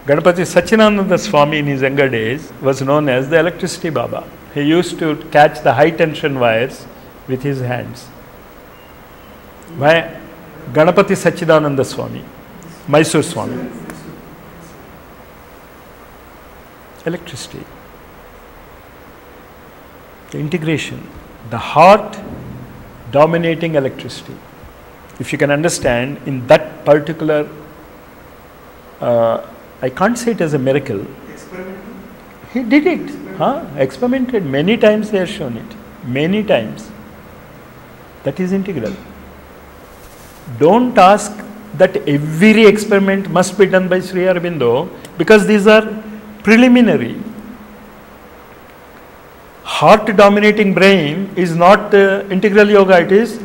Ganapati Sachinananda Swami in his younger days was known as the electricity Baba. He used to catch the high tension wires with his hands. Why? Ganapati Sachidananda Swami, Mysore Swami. Electricity. The integration. The heart dominating electricity. If you can understand in that particular, I can't say it as a miracle. Experimental? He did it. Experimented. Many times they have shown it. Many times. That is integral. Don't ask that every experiment must be done by Sri Aurobindo, because these are preliminary. Heart dominating brain is not integral yoga, it is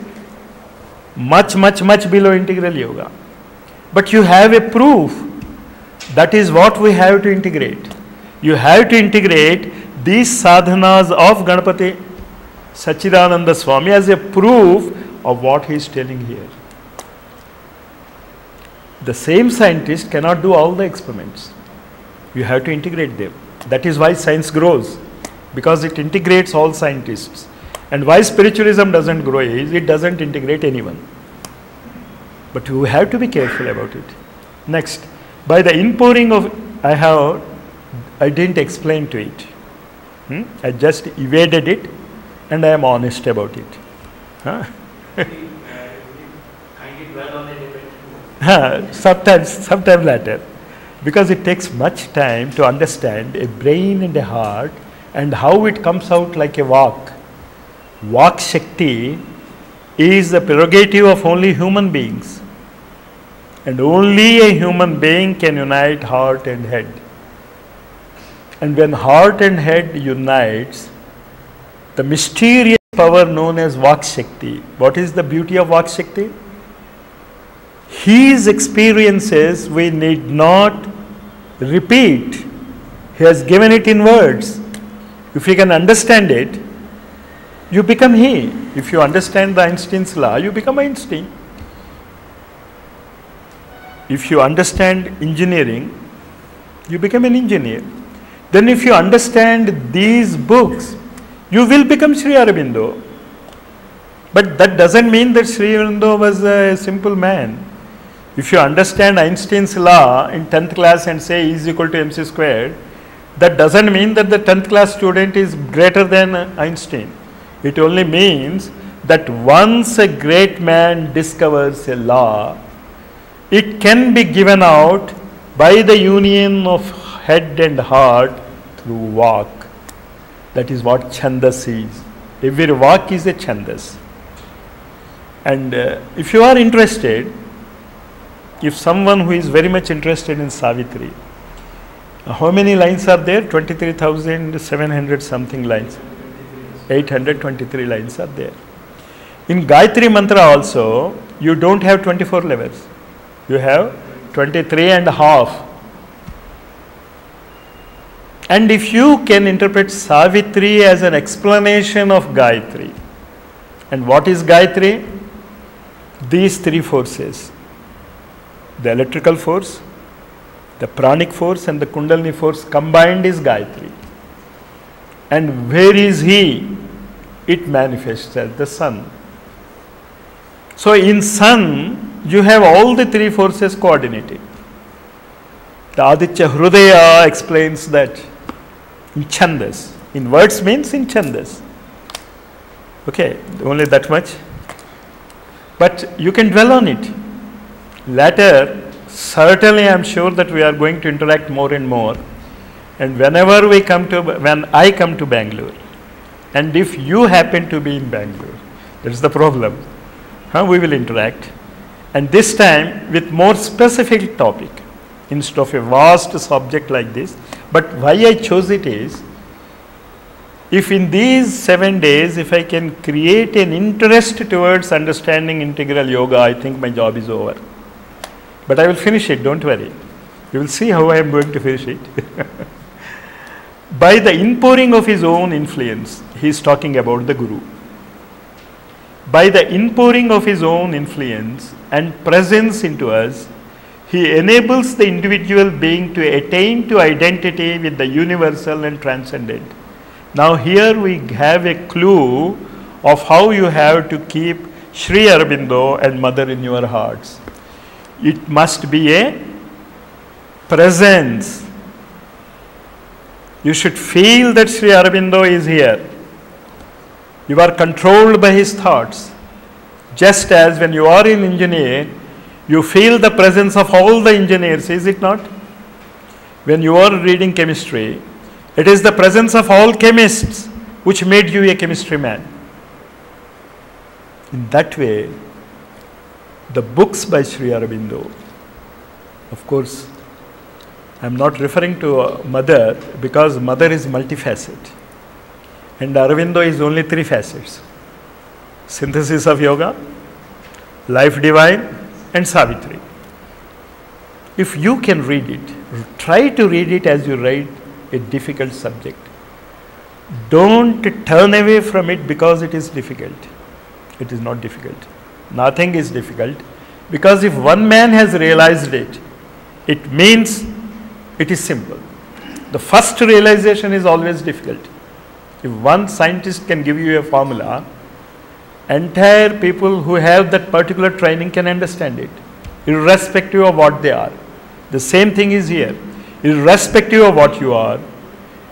much below integral yoga. But you have a proof. That is what we have to integrate. You have to integrate these sadhanas of Ganapati Sachidananda Swami as a proof of what he is telling here. The same scientist cannot do all the experiments. You have to integrate them. That is why science grows, because it integrates all scientists. And why spiritualism doesn't grow is it doesn't integrate anyone. But you have to be careful about it. Next, by the inpouring of, I didn't explain to it. I just evaded it and I am honest about it. Sometime later. Because it takes much time to understand a brain and a heart and how it comes out like a vak. Vak Shakti is the prerogative of only human beings. And only a human being can unite heart and head. And when heart and head unites, the mysterious power known as Vak Shakti. What is the beauty of Vak Shakti? His experiences we need not repeat. He has given it in words. If you can understand it, you become he. If you understand the Einstein's law, you become Einstein. If you understand engineering, you become an engineer. Then if you understand these books, you will become Sri Aurobindo. But that doesn't mean that Sri Aurobindo was a simple man. If you understand Einstein's law in 10th class and say E is equal to mc squared, that doesn't mean that the 10th class student is greater than Einstein. It only means that once a great man discovers a law, it can be given out by the union of head and heart through vak. That is what chandas is. Every vak is a chandas. And if you are interested, if someone who is very much interested in Savitri, how many lines are there? 23,700 something lines. 823 lines are there. In Gayatri Mantra also, you don't have 24 levels. You have 23 and a half. And if you can interpret Savitri as an explanation of Gayatri, and what is Gayatri? These three forces. The electrical force, the pranic force and the Kundalini force combined is Gayatri. And where is he? It manifests as the sun. So in sun, you have all the three forces coordinated. The Aditya Hrudaya explains that in Chandas. In words means in Chandas. Okay, only that much. But you can dwell on it. Later, certainly I am sure that we are going to interact more and more. And when I come to Bangalore, and if you happen to be in Bangalore, that is the problem. We will interact. And this time with more specific topic instead of a vast subject like this. But why I chose it is, if in these 7 days, if I can create an interest towards understanding integral yoga, I think my job is over. But I will finish it, don't worry. You will see how I am going to finish it. By the inpouring of his own influence, he is talking about the Guru. By the inpouring of his own influence and presence into us, He enables the individual being to attain to identity with the universal and transcendent. Now here we have a clue of how you have to keep Sri Aurobindo and Mother in your hearts. It must be a presence. You should feel that Sri Aurobindo is here. You are controlled by his thoughts. Just as when you are an engineer, you feel the presence of all the engineers, is it not? When you are reading chemistry, it is the presence of all chemists which made you a chemistry man. In that way, the books by Sri Aurobindo, of course, I am not referring to Mother because Mother is multifaceted and Aurobindo is only 3 facets: Synthesis of Yoga, Life Divine and Savitri. If you can read it, try to read it as you read a difficult subject. Don't turn away from it because it is difficult. It is not difficult. Nothing is difficult, because if one man has realized it, it means it is simple. The first realization is always difficult. If one scientist can give you a formula, entire people who have that particular training can understand it, irrespective of what they are. The same thing is here. Irrespective of what you are,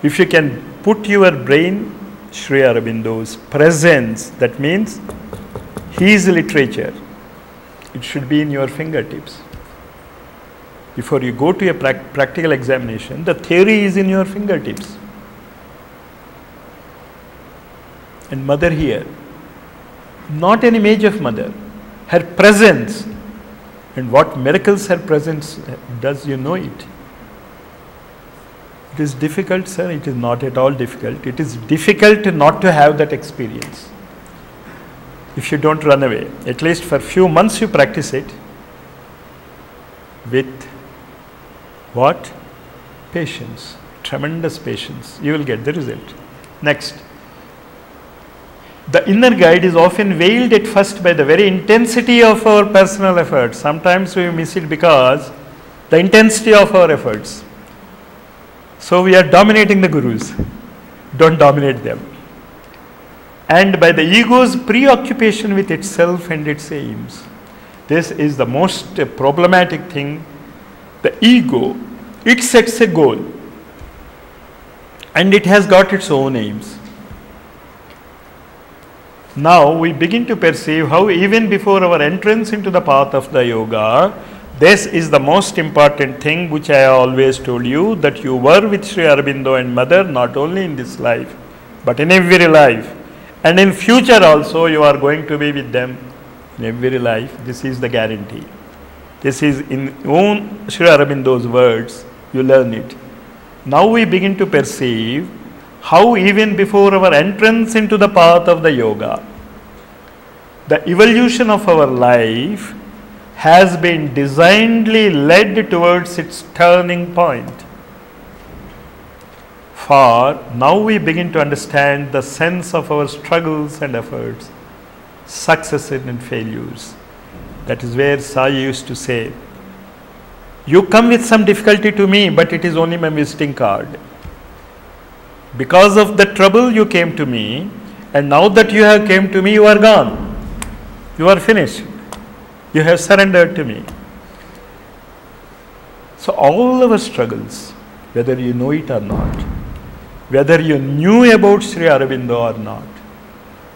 if you can put your brain, Sri Aurobindo's presence, that means his literature, it should be in your fingertips. Before you go to a practical examination, the theory is in your fingertips. And Mother here, not an image of Mother, her presence, and what miracles her presence does, you know it. It is difficult, sir. It is not at all difficult. It is difficult not to have that experience. If you don't run away, at least for a few months you practice it with what? Patience, tremendous patience. You will get the result. Next. The inner guide is often veiled at first by the very intensity of our personal efforts. Sometimes we miss it because the intensity of our efforts. So we are dominating the gurus. Don't dominate them. And by the ego's preoccupation with itself and its aims. This is the most problematic thing. The ego, it sets a goal and it has got its own aims. Now we begin to perceive how even before our entrance into the path of the yoga, this is the most important thing which I always told you, that you were with Sri Aurobindo and Mother not only in this life but in every life, and in future also you are going to be with them in every life. This is the guarantee. This is in own Sri Aurobindo's words, you learn it. Now we begin to perceive how even before our entrance into the path of the yoga, the evolution of our life has been designedly led towards its turning point. For now we begin to understand the sense of our struggles and efforts, successes and failures. That is where Sai used to say, you come with some difficulty to me, but it is only my visiting card. Because of the trouble you came to me, and now that you have came to me, you are gone. You are finished. You have surrendered to me. So all our struggles, whether you know it or not, whether you knew about Sri Aurobindo or not,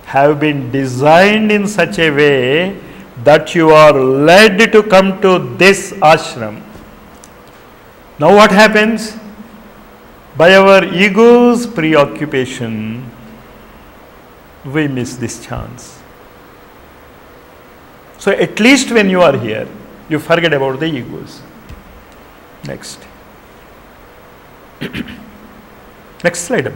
have been designed in such a way that you are led to come to this ashram. Now what happens? By our ego's preoccupation, we miss this chance. So at least when you are here, you forget about the egos. Next. Next slide.